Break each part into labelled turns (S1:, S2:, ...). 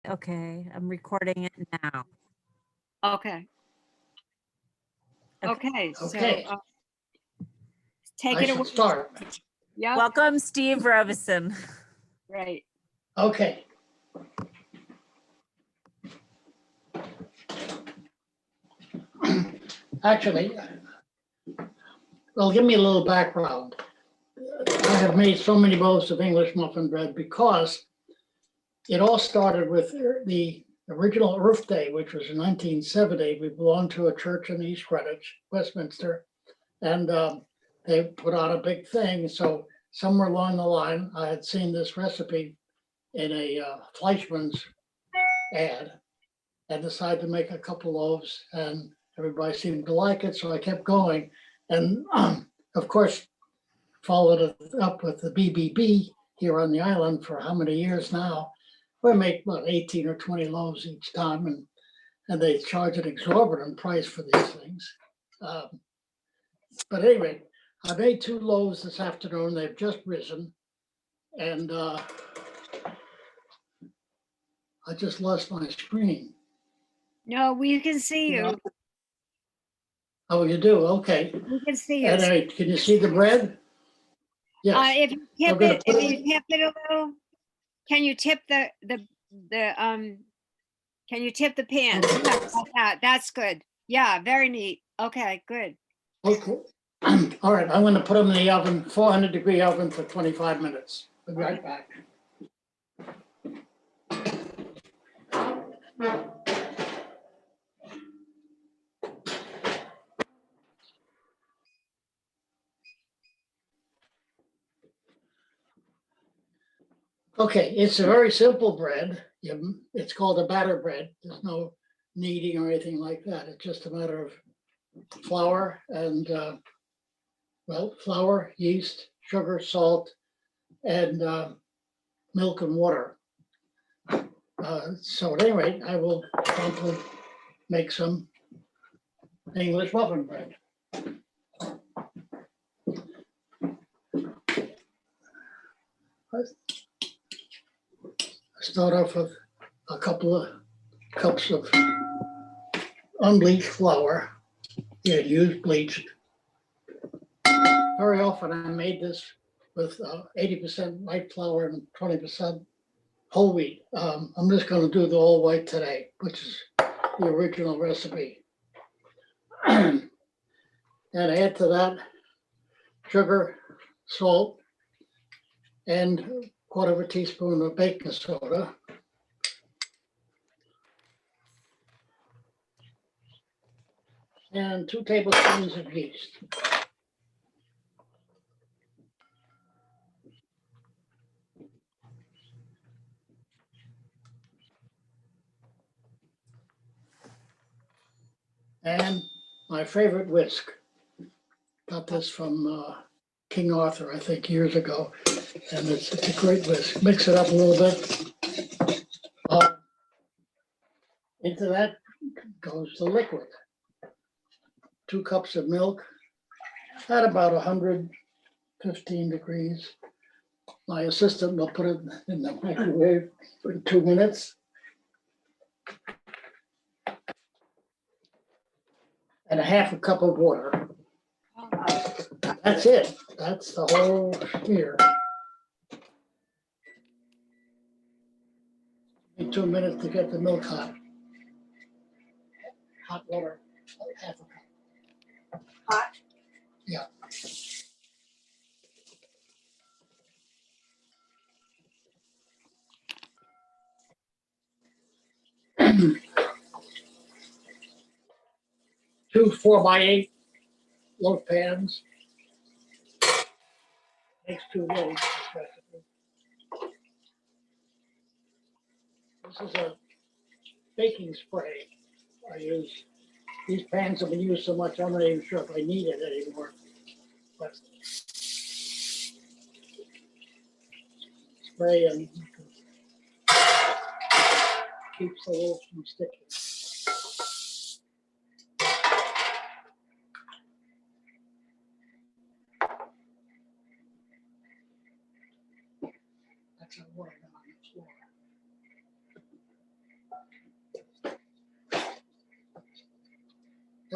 S1: Okay, I'm recording it now.
S2: Okay.
S1: Okay.
S2: Okay. So
S3: Okay,
S2: take
S3: I
S2: it
S3: should
S2: away.
S3: start.
S2: Yep.
S1: Welcome, Steve Robison.
S2: Right.
S3: Okay. Actually, well, give me a little background. I have made so many loaves of English muffin bread because it all started with the original Earth Day, which was in 1970. We belonged to a church in East Greenwich, Westminster, and they put on a big thing. So somewhere along the line, I had seen this recipe in a Fleischmann's ad and decided to make a couple loaves, and everybody seemed to like it, so I kept going. And of course, followed it up with the BBB here on the island for how many years now? We make about 18 or 20 loaves each time, and they charge an exorbitant price for these things. But anyway, I made 2 loaves this afternoon. They've just risen, and I just lost my screen.
S2: No, we can see you.
S3: Oh, you do? Okay.
S2: We can see you.
S3: And can you see the bread? Yes.
S2: If you tip
S3: gonna
S2: it,
S3: put
S2: if
S3: it-
S2: you tip it a little, can you tip the can you tip the pan?
S3: Okay.
S2: Yeah, like that. That's good. Yeah, very neat. Okay, good.
S3: Okay. All right, I'm gonna put them in the oven, 400-degree oven for 25 minutes. I'll be right back. Okay, it's a very simple bread. It's called a batter bread. There's no kneading or anything like that. It's just a matter of flour and, well, flour, yeast, sugar, salt, and milk and water. So at any rate, I will promptly make some English muffin bread. I start off with a couple of cups of unbleached flour. You had used bleached. Very often I made this with 80% white flour and 20% whole wheat. I'm just going to do the all white today, which is the original recipe. And add to that sugar, salt, and 1/4 teaspoon of baking soda. And 2 tablespoons of yeast. And my favorite whisk. Got this from King Arthur, I think, years ago. And it's a great whisk. Mix it up a little bit. Into that goes the liquid. 2 cups of milk at about 115 degrees. My assistant will put it in the microwave for 2 minutes. And a 1/2 cup of water. That's it. That's the whole smear. 2 minutes to get the milk hot. Hot water, like 1/2 cup.
S2: Hot?
S3: Yeah. Two 4x8 loaf pans. Makes 2 loaves. This is a baking spray I use. These pans have been used so much, I'm not even sure if I need it anymore. But spray and keeps the loaves from sticking. That's a water on the floor.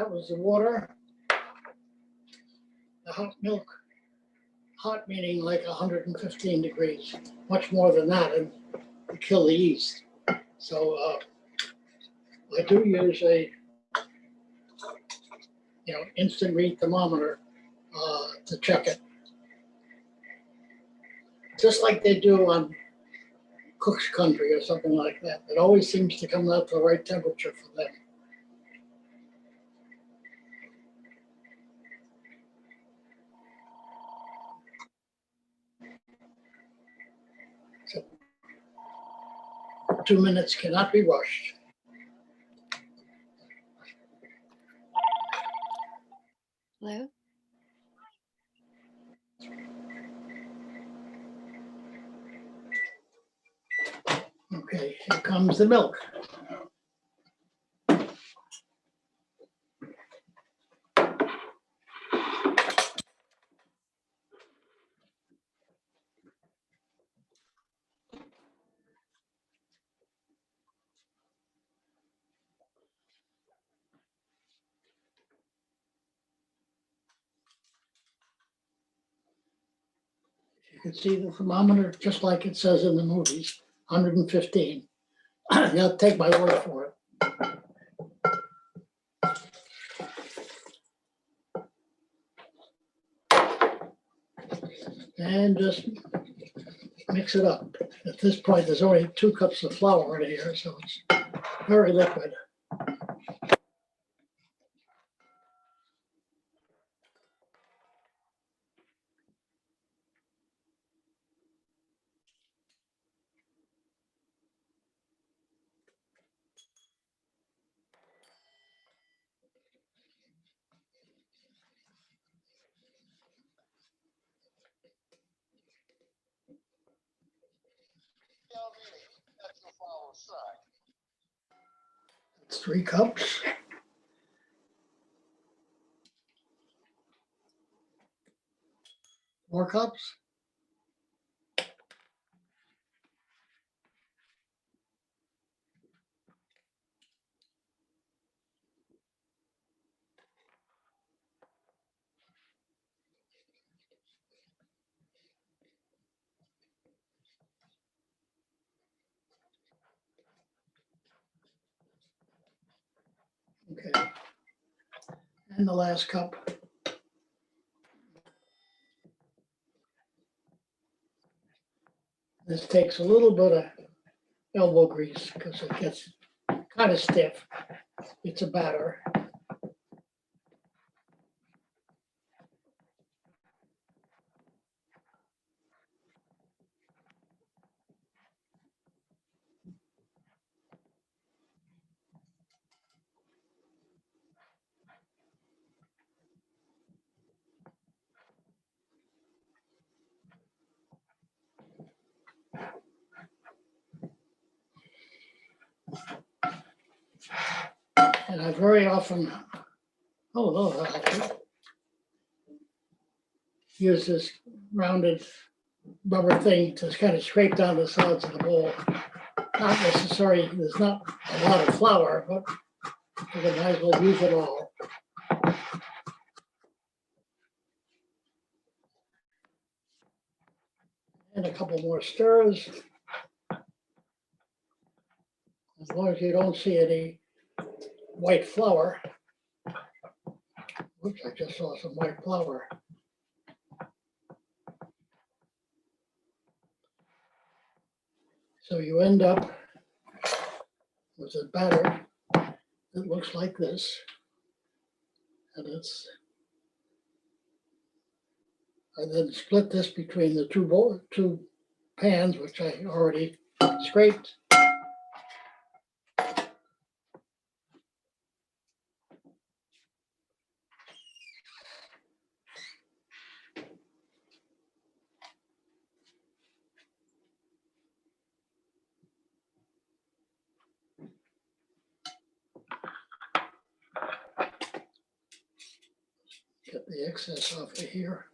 S3: That was the water. The hot milk, hot meaning like 115 degrees, much more than that, and to kill the yeast. So I do use a instant read thermometer to check it, just like they do on Cook's Country or something like that. It always seems to come out to the right temperature for them. So 2 minutes cannot be rushed.
S2: Hello?
S3: Okay, here comes the milk. You can see the thermometer, just like it says in the movies, 115. You'll take my word for it. And just mix it up. At this point, there's only 2 cups of flour in here, so it's very liquid. It's 3 cups. Four cups. Okay. And the last cup. This takes a little bit of elbow grease because it gets kind of stiff. It's a batter. And I very often, use this rounded rubber thing to kind of scrape down the sides of the bowl. Not necessarily, there's not a lot of flour, but you might as well use it all. And a couple more stirs. As long as you don't see any white flour. Oops, I just saw some white flour. So you end up with a batter that looks like this. And then split this between the two pans, which I already scraped. Get the excess off of here.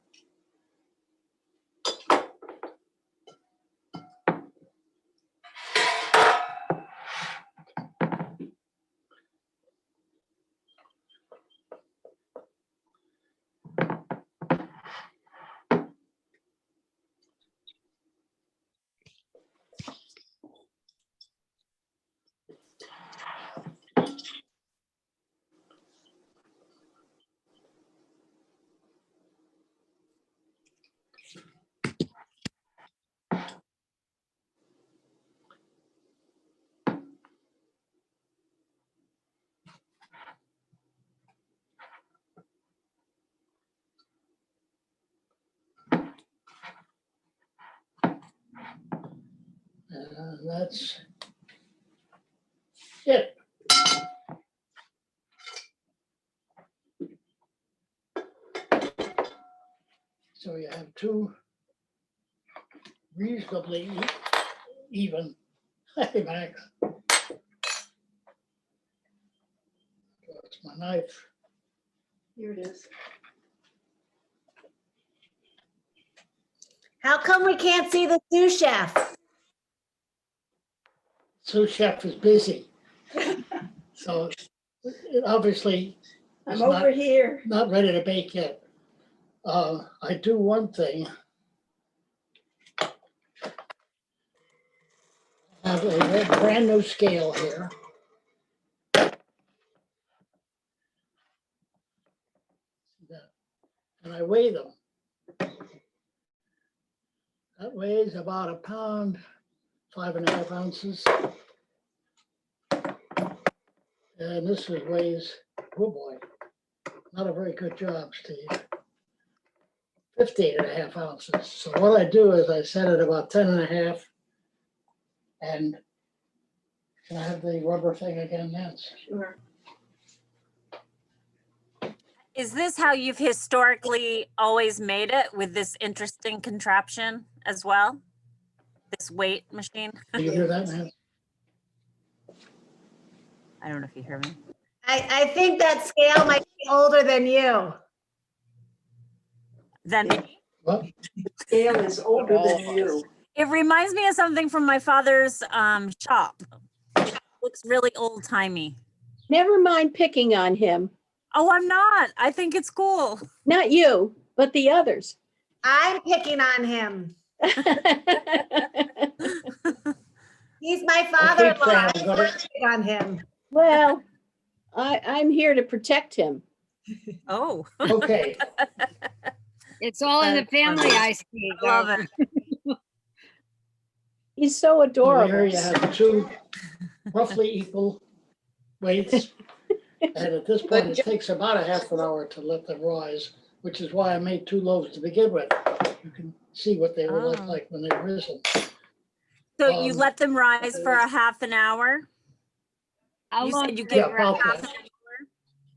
S3: And that's it. So you have two reasonably even. Hey, Max. That's my knife.
S4: Here it is.
S5: How come we can't see the sous chef?
S3: Sous chef is busy. So it obviously
S4: I'm
S3: is
S4: over here.
S3: not ready to bake yet. I do one thing. I have a brand new scale here. And I weigh them. That weighs about 1 pound, 5.5 ounces. And this weighs, oh boy, not a very good job, Steve. 15.5 ounces. So what I do is I set it about 10.5. And can I have the rubber thing again, Nance?
S4: Sure.
S1: Is this how you've historically always made it with this interesting contraption as well? This weight machine?
S3: Do you hear that, Nance?
S1: I don't know if you hear me.
S5: I think that scale might be older than you.
S1: Then
S3: What?
S4: Gail is older than you.
S1: it reminds me of something from my father's shop. It looks really old timey.
S6: Never mind picking on him.
S1: Oh, I'm not. I think it's cool.
S6: Not you, but the others.
S5: I'm picking on him. He's my father-in-law.
S3: saying
S5: I'm
S3: I'm gonna-
S5: picking on him.
S6: Well, I'm here to protect him.
S1: Oh,
S3: Okay,
S2: It's all in the
S1: That's
S2: family,
S1: funny.
S2: I see.
S1: I love it.
S6: He's so
S3: so here
S6: adorable.
S3: you have two roughly equal weights. And at this point, it takes about a half an hour to let them rise, which is why I made 2 loaves to begin with. You can see what they will look
S1: Oh.
S3: like when they've risen.
S1: So you
S3: Um,
S1: let them rise for a half an hour?
S2: How
S1: You
S2: long
S1: said you
S2: do
S1: give
S2: they
S3: about
S2: rest?
S3: that.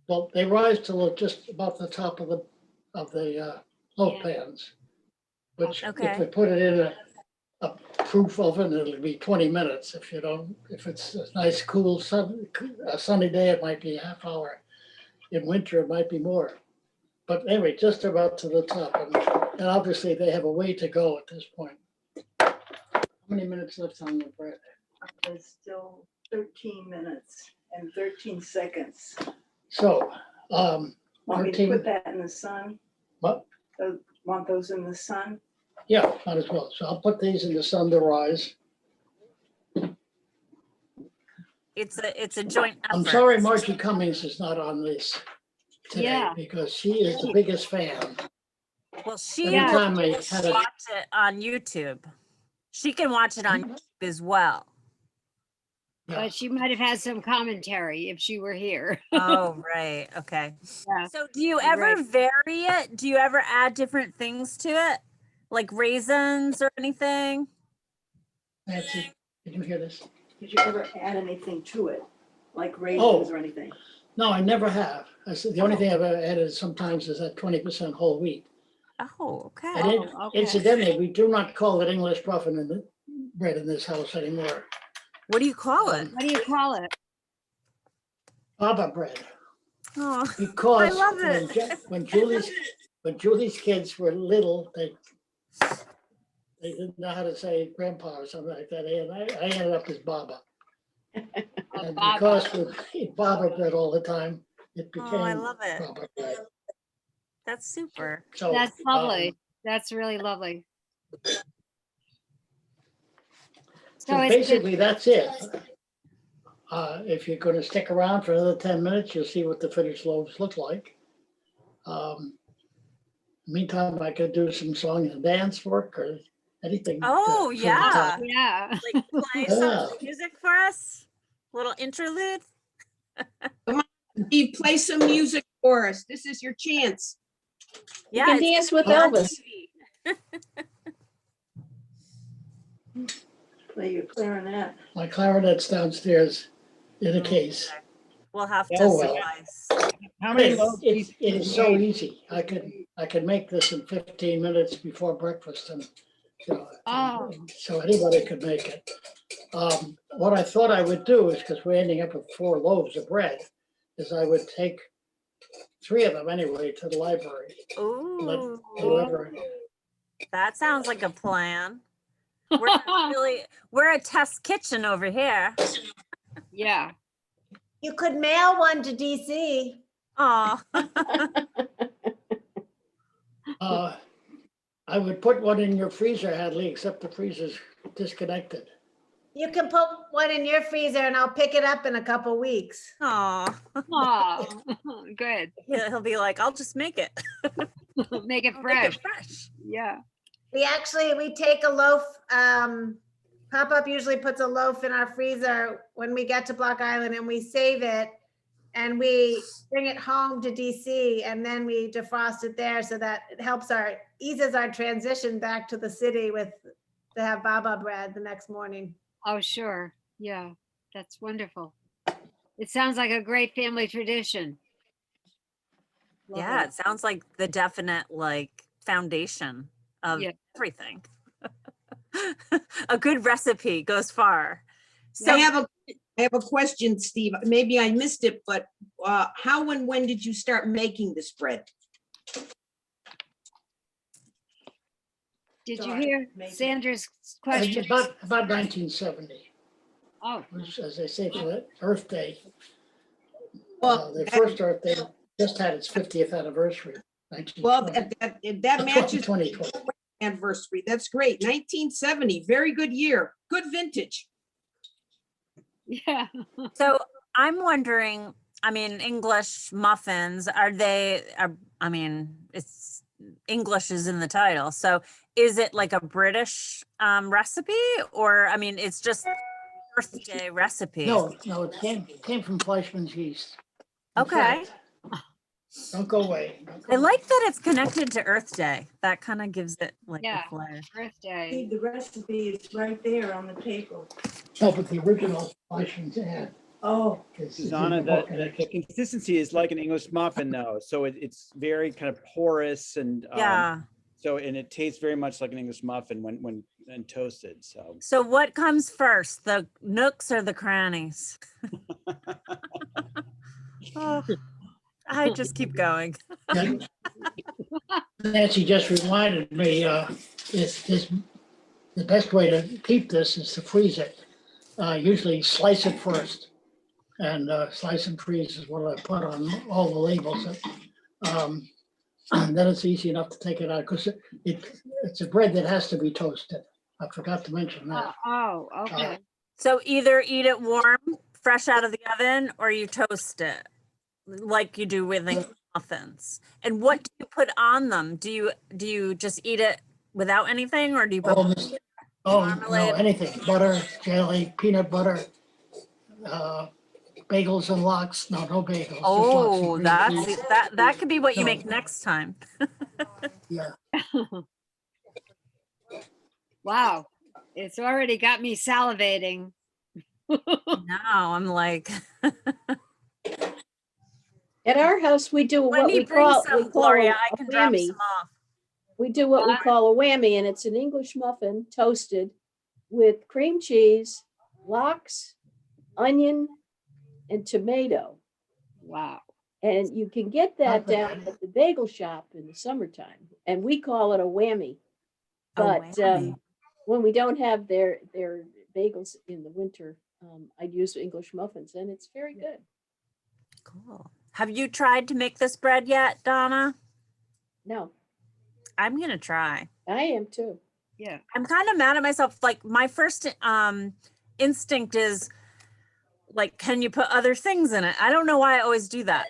S3: Well, they rise till just about the top of the loaf
S2: Yeah.
S3: pans. Which if
S1: Okay.
S3: we put it in a proof oven, it'll be 20 minutes. If it's a nice, cool, a sunny day, it might be a half hour. In winter, it might be more. But anyway, just about to the top. And obviously, they have a way to go at this point. How many minutes left on the bread?
S4: There's still 13 minutes and 13 seconds.
S3: So,
S4: Want me to
S3: 13.
S4: put that in the sun?
S3: What?
S4: Want those in the sun?
S3: Yeah, might as well. So I'll put these in the sun to rise.
S1: It's a joint effort.
S3: I'm sorry Margie Cummings is not on this today
S2: Yeah.
S3: because she is the biggest fan.
S1: Well, she
S3: Every
S1: will
S3: time I
S1: just
S3: had a,
S1: watch it on YouTube. She can watch it on YouTube as well.
S3: yeah,
S2: But she might have had some commentary if she were here.
S1: Oh, right. Okay.
S2: Yeah.
S1: So do you
S2: You're
S1: ever
S2: right.
S1: vary it? Do you ever add different things to it? Like raisins or anything?
S3: Nancy, did you hear this?
S4: Did you ever add anything to it? Like raisins or anything?
S3: No, I never have. I said, the only thing I've added sometimes is that 20% whole wheat.
S1: Oh, okay.
S3: And
S2: Oh, okay.
S3: incidentally, we do not call it English muffin in the bread in this house anymore.
S1: What do you call it?
S2: What do you call it?
S3: Baba bread.
S1: Oh,
S3: Because
S1: love it.
S3: when Julie's kids were little, they didn't know how to say grandpa or something like that. And I ended up as Baba. And
S2: Baba.
S3: because we eat Baba bread all the time, it became
S1: Oh, I love it.
S3: Baba bread.
S1: That's super.
S3: So
S2: That's lovely. That's really lovely.
S3: So
S2: it's
S3: basically, that's it. If you're going to stick around for another 10 minutes, you'll see what the finished loaves look like. Meantime, I could do some song and dance work or anything.
S1: Oh,
S3: to fill the
S1: yeah.
S3: time.
S2: yeah.
S1: Like play some music for us? Little interlude?
S7: Steve, play some music for us. This is your chance.
S6: You can
S1: it's
S6: dance with
S1: on
S6: Elvis.
S1: TV.
S4: Play your clarinet.
S3: My clarinet's downstairs in a case.
S1: We'll have to
S3: Oh, well.
S1: suffice.
S8: How many loaves? do you
S3: It is so
S8: make?
S3: easy. I could make this in 15 minutes before breakfast and, you know,
S2: Oh.
S3: so anybody could make it. What I thought I would do is, because we're ending up with 4 loaves of bread, is I would take 3 of them anyway to the library. Let
S1: Ooh,
S3: whoever,
S1: that sounds like a plan. We're a test kitchen over here.
S2: Yeah.
S5: You could mail one to DC.
S1: Oh,
S3: I would put one in your freezer, Hadley, except the freezer's disconnected.
S5: You can put one in your freezer and I'll pick it up in a couple weeks.
S1: oh,
S2: Oh, good.
S1: he'll be like, I'll just make it.
S2: Make it
S1: I'll make
S2: fresh.
S1: it fresh.
S2: Yeah.
S5: We take a loaf, Pop-Up usually puts a loaf in our freezer when we get to Block Island and we save it. And we bring it home to DC and then we defrost it there so that it eases our transition back to the city to have baba bread the next morning.
S2: Oh, sure. Yeah, that's wonderful. It sounds like a great family tradition. Love
S1: Yeah,
S2: it.
S1: it sounds like the definite foundation of
S2: Yeah.
S1: everything. A good recipe goes far.
S7: So I have a question, Steve. Maybe I missed it, but how and when did you start making this bread?
S2: Did you
S4: Sorry,
S2: hear
S4: maybe.
S2: Sandra's question?
S3: About 1970,
S2: Oh,
S3: which, as they say, for that Earth Day.
S7: Well,
S3: The first Earth Day just had its 50th anniversary.
S7: well,
S3: 1920.
S7: that matches
S3: 2020.
S7: anniversary. That's great. 1970, very good year. Good vintage.
S2: yeah.
S1: So I'm wondering, English muffins, it's English is in the title. So is it like a British recipe or, it's just Earth Day recipe?
S3: No, it came from Fleischmann's yeast. In
S1: Okay.
S3: fact, don't go away.
S1: I like that it's connected to Earth Day. That kind of gives it
S2: Yeah.
S1: a flair.
S2: Birthday.
S4: See, the recipe is right there on the table.
S3: No, but the original Fleischmann's ad
S4: Oh,
S3: is in
S8: Susanna,
S3: the book, and
S8: the consistency is like an English muffin though. So it's very kind of porous and
S1: Yeah.
S8: and it tastes very much like an English muffin when toasted. So
S1: So what comes first, the nooks or the crannies? Oh, I just keep going.
S3: Nancy just reminded me, the best way to keep this is to freeze it. Usually slice it first, and slice and freeze is what I put on all the labels. And then it's easy enough to take it out because it's a bread that has to be toasted. I forgot to mention that.
S2: Oh, okay.
S1: So either eat it warm, fresh out of the oven, or you toast it like you do with English muffins. And what do you put on them? Do you just eat it without anything, or do you put
S3: Oh, no,
S1: marmalade?
S3: anything, butter, jelly, peanut butter, bagels and lox. No bagels. just lox and
S1: Oh,
S3: cream
S1: that's
S3: cheese.
S1: that could be what you
S3: No.
S1: make next time.
S3: Yeah.
S2: Wow. It's already got me salivating.
S1: Now I'm like,
S6: At our house, we do
S1: when
S6: what
S1: he
S6: we
S1: brings
S6: call,
S1: some, Gloria, I
S6: a
S1: can drop
S6: whammy.
S1: some off.
S6: We do what we call a whammy, and it's an English muffin toasted with cream cheese, lox, onion, and tomato.
S2: Wow.
S6: And you can get that
S3: Not bad.
S6: down at the bagel shop in the summertime, and we call it a whammy.
S1: A
S6: But
S1: whammy.
S6: when we don't have their bagels in the winter, I'd use English muffins, and it's very good.
S1: Cool. Have you tried to make this bread yet, Donna?
S6: No,
S1: I'm gonna try.
S6: I am too.
S2: Yeah.
S1: I'm kind of mad at myself. Like my first instinct is like, can you put other things in it? I don't know why I always do that.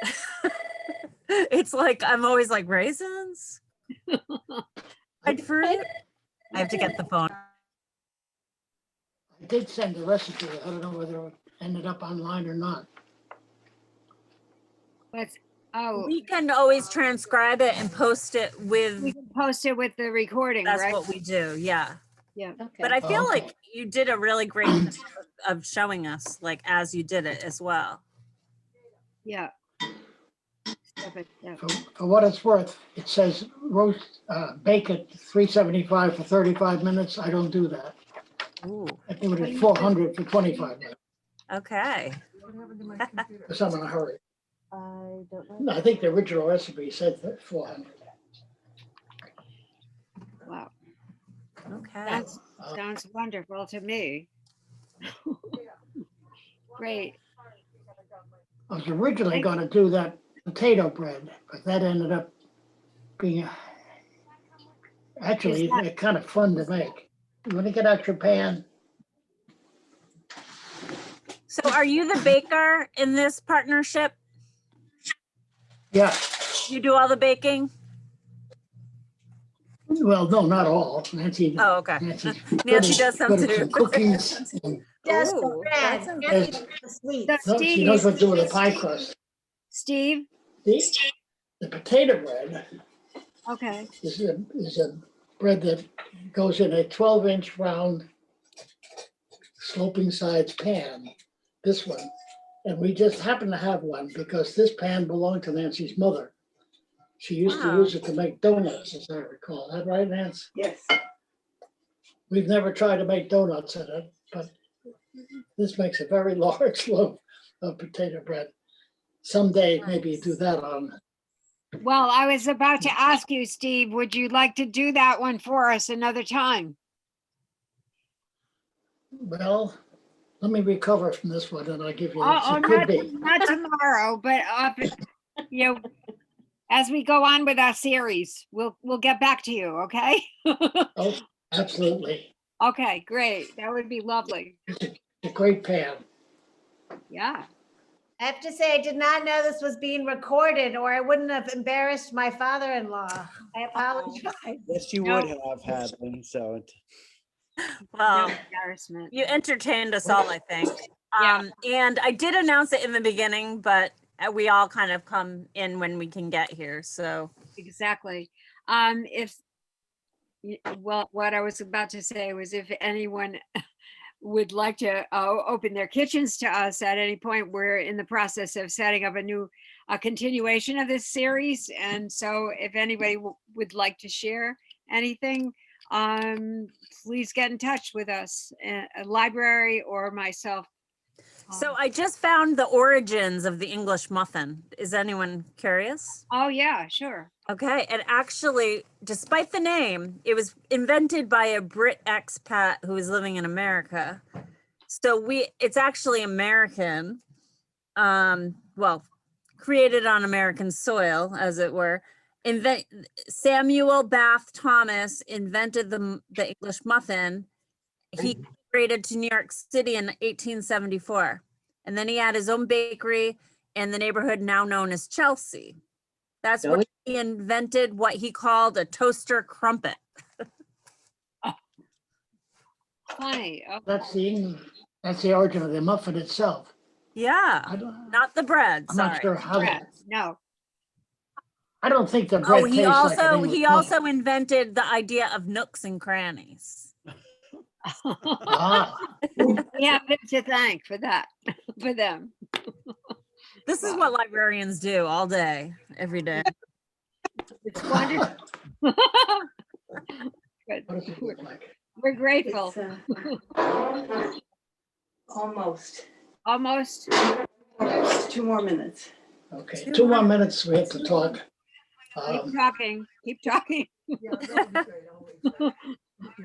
S1: It's like I'm always like raisins, dried fruit. I have to get the phone.
S3: I did send the recipe. I don't know whether it ended up online or not.
S2: Let's, oh,
S1: We can always transcribe it and post it
S2: we
S1: with.
S2: can post it with the recording,
S1: That's
S2: right?
S1: what we do. Yeah.
S2: Yeah.
S6: Okay.
S1: But I feel
S3: Okay.
S1: like you did a really great job of showing us like as you did it as well.
S2: Yeah. Step by step.
S3: For what it's worth, it says bake at 375 for 35 minutes. I don't do that.
S1: Ooh,
S3: I do it at 400 for 25 minutes,
S1: okay.
S3: because I'm in a hurry.
S1: I don't know.
S3: No, I think the original recipe said that 400.
S2: Wow.
S1: Okay.
S2: Sounds wonderful to me. Great.
S3: I was originally going to do that potato bread, but that ended up being actually kind of fun to make. You want to get out your pan?
S1: So are you the baker in this partnership?
S3: Yeah.
S1: You do all the baking?
S3: Well, no, not all. Nancy.
S1: Oh, okay.
S3: Nancy's
S1: Nancy does some
S3: good at
S1: too.
S3: some cookies. And,
S5: Just the
S1: Ooh, that
S5: bread.
S1: sounds
S5: Nancy
S3: good.
S5: does the sweets.
S2: So
S3: no, she knows
S2: Steve,
S3: what to do with a pie crust.
S2: Steve,
S3: The potato bread
S2: okay.
S3: is a bread that goes in a 12-inch round sloping sides pan, this one. And we just happen to have one because this pan belonged to Nancy's mother. She used to
S1: Wow.
S3: use it to make donuts, as I recall. Is that right, Nance?
S4: Yes.
S3: We've never tried to make donuts in it, but this makes a very large loaf of potato bread. Someday, maybe do that on.
S2: Well, I was about to ask you, Steve, would you like to do that one for us another time?
S3: Well, let me recover from this one and I'll give you,
S2: Oh,
S3: it could be.
S2: not tomorrow, but you know, as we go on with our series, we'll get back to you, okay?
S3: Oh, absolutely.
S2: Okay, great. That would be lovely.
S3: It's a great pan.
S2: Yeah.
S5: I have to say, I did not know this was being recorded, or I wouldn't have embarrassed my father-in-law. I apologize.
S8: Yes, you would have, Hadley, so.
S2: No
S1: Well,
S2: embarrassment.
S1: you entertained us all, I think.
S2: Yeah.
S1: And I did announce it in the beginning, but we all kind of come in when we can get here. So
S2: Exactly. Well, what I was about to say was if anyone would like to open their kitchens to us at any point, we're in the process of setting up a continuation of this series. And so if anybody would like to share anything, please get in touch with us, a library or myself.
S1: So I just found the origins of the English muffin. Is anyone curious?
S2: Oh, yeah, sure.
S1: Okay, and actually, despite the name, it was invented by a Brit expat who was living in America. So it's actually American, well, created on American soil, as it were. Samuel Bath Thomas invented the English muffin. He migrated to New York City in 1874. And then he had his own bakery in the neighborhood now known as Chelsea. That's where he invented what he called a toaster crumpet.
S2: Funny. Oh,
S3: That's the origin of the muffin itself.
S1: Yeah, not the bread.
S3: I'm
S1: Sorry.
S3: not sure how.
S2: bread. No.
S3: I don't think the
S1: Oh,
S3: bread tastes like an English
S1: he
S3: muffin.
S1: also invented the idea of nooks and crannies.
S3: Ah,
S2: We have him to thank for that, for them.
S1: This is what librarians do all day, every day.
S2: It's wonderful. Good.
S3: what does it look like?
S2: We're grateful.
S4: It's, almost.
S2: Almost.
S4: 2 more minutes.
S3: Okay, 2 more minutes, we have to talk.
S2: Keep talking. Keep talking.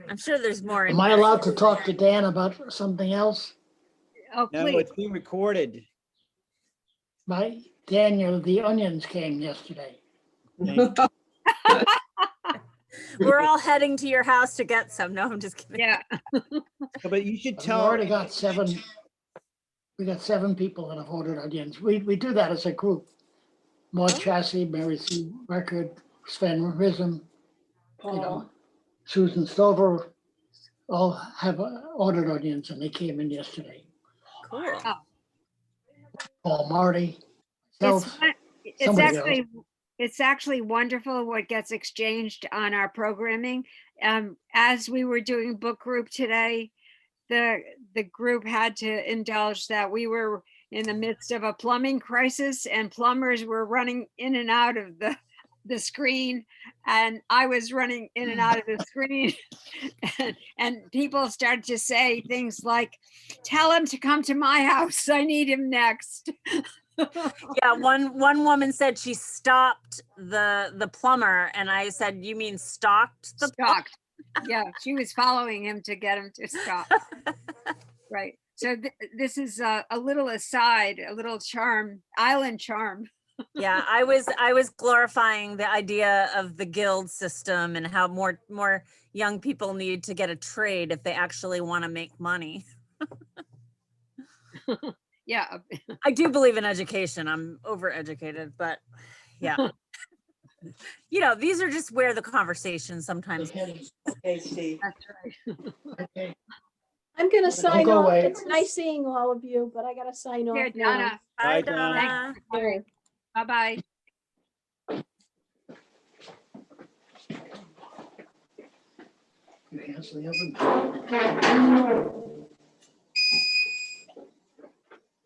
S1: I'm sure there's more. in
S3: Am I
S1: here.
S3: allowed to talk to Dan about something else?
S2: Oh,
S8: No,
S2: please.
S8: it's being recorded.
S3: Daniel, the onions came yesterday.
S1: We're all heading to your house to get some. No, I'm just kidding.
S2: Yeah.
S8: But you should
S3: We
S8: tell,
S3: already got 7. We got 7 people that have ordered onions. We do that as a group. Maud Chassie, Mary Sue Record, Sven Rism,
S4: Paul,
S3: Susan Stover, all have ordered onions and they came in yesterday.
S1: Cool.
S3: Paul Marty,
S2: It's,
S3: myself,
S2: it's
S3: somebody else.
S2: actually, it's actually wonderful what gets exchanged on our programming. as we were doing book group today, the group had to indulge that we were in the midst of a plumbing crisis and plumbers were running in and out of the screen, and I was running in and out of the screen. And people started to say things like, tell him to come to my house. I need him next.
S1: Yeah, one woman said she stopped the plumber, and I said, you mean stalked the plumber?
S2: Shocked. Yeah, she was following him to get him to stop. Right. So this is a little aside, a little charm, island charm.
S1: Yeah, I was glorifying the idea of the guild system and how more young people need to get a trade if they actually want to make money.
S2: Yeah.
S1: I do believe in education. I'm overeducated, but yeah. You know, these are just where the conversation sometimes.
S4: Okay, Steve.
S2: That's right.
S3: Okay.
S6: I'm gonna sign
S3: go
S6: off.
S3: away.
S6: It's nice seeing all of you, but I gotta sign
S2: Here,
S6: off now.
S2: Donna.
S1: Bye,
S8: Bye, Donna.
S1: Donna.
S6: Here.
S2: Bye-bye.
S3: You cancel the other.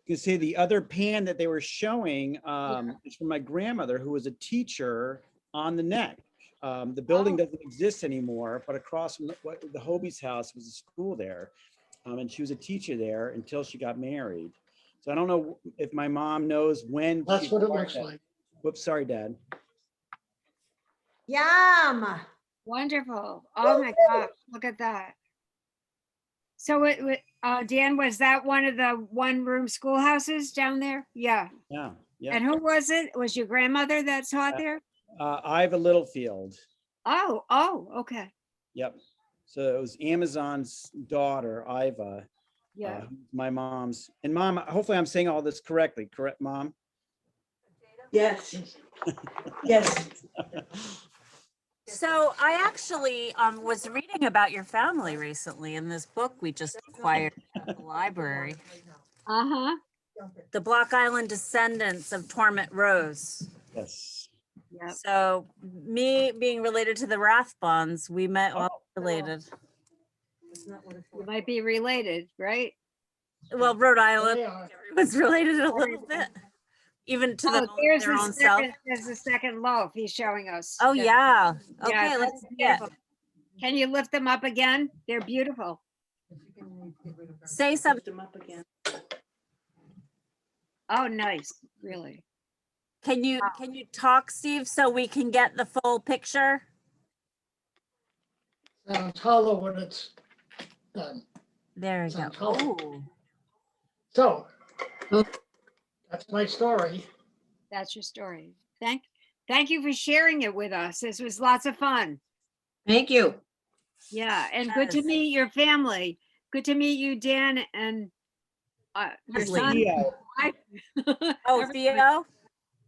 S8: You can see the other pan that they were showing is from my grandmother, who was a teacher on the neck. The building doesn't exist anymore, but across from the Hobie's house was a school there. And she was a teacher there until she got married. So I don't know if my mom knows when.
S3: That's
S8: she
S3: what it
S8: acquired
S3: looks
S8: that.
S3: like.
S8: Whoops, sorry, Dad.
S5: Yum.
S2: Wonderful. Oh my gosh, look at that. So Dan, was that one of the one-room schoolhouses down there? Yeah.
S8: Yeah, yeah.
S2: And who was it? Was your grandmother that saw it there?
S8: Iva Littlefield.
S2: Oh, okay.
S8: Yep. So it was Amazon's daughter, Iva.
S2: Yeah.
S8: My mom's. And Mom, hopefully I'm saying all this correctly. Correct, Mom?
S4: Yes, yes.
S1: So I actually was reading about your family recently in this book we just acquired at the library.
S2: Uh-huh.
S1: The Block Island Descendants of Torment Rose.
S8: Yes.
S2: Yep.
S1: So me being related to the Rathbons, we met all related.
S2: You might be related, right?
S1: Well, Rhode Island,
S3: They are.
S1: everyone's related a little bit, even to
S2: Oh, there's
S1: their
S2: the
S1: own self.
S2: second, there's the second loaf he's showing us.
S1: Oh, yeah.
S2: Yeah,
S1: Okay,
S2: that's
S1: let's see it.
S2: beautiful. Can you lift them up again? They're beautiful.
S1: Say
S4: Lift
S1: something.
S4: them up again.
S2: Oh, nice, really.
S1: Can you talk, Steve, so we can get the full picture?
S3: Sounds hollow when it's done.
S1: There you
S3: Sounds
S1: go.
S3: hollow.
S1: Oh,
S3: So that's my story.
S2: That's your story. Thank you for sharing it with us. This was lots of fun.
S7: Thank you.
S2: Yeah, and good to
S1: Yes.
S2: meet your family. Good to meet you, Dan, and your
S1: Leslie.
S2: son.
S8: Theo.
S1: oh, Theo.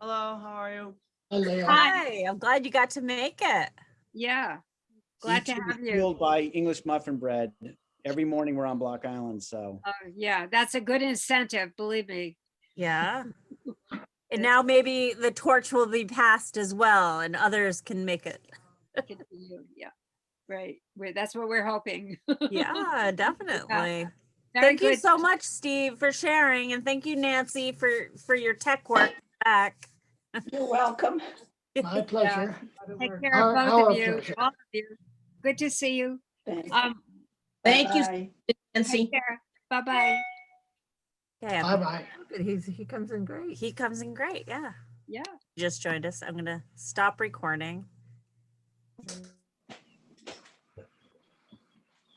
S9: Hello, how are you?
S3: Hi, Leah.
S1: Hi, I'm glad you got to make it.
S2: Yeah, glad to
S8: Each was
S2: have you.
S8: fueled by English muffin bread. Every morning we're on Block Island, so.
S2: Yeah, that's a good incentive, believe me.
S1: Yeah. And now maybe the torch will be passed as well and others can make it.
S2: Continue. Yeah, right. That's what we're hoping.
S1: Yeah, definitely.
S2: Very
S1: Thank you
S2: good.
S1: so much, Steve, for sharing. And thank you, Nancy, for your tech work back.
S4: You're welcome.
S3: My pleasure.
S2: Take care of both
S3: Our
S2: of you,
S3: pleasure.
S2: all of you. Good to see you.
S4: Thanks.
S7: Thank you,
S4: Bye.
S7: Nancy.
S2: Take care. Bye-bye.
S1: Okay,
S3: Bye-bye.
S1: he comes in great. He comes in great, yeah.
S2: Yeah.
S1: Just joined us. I'm gonna stop recording.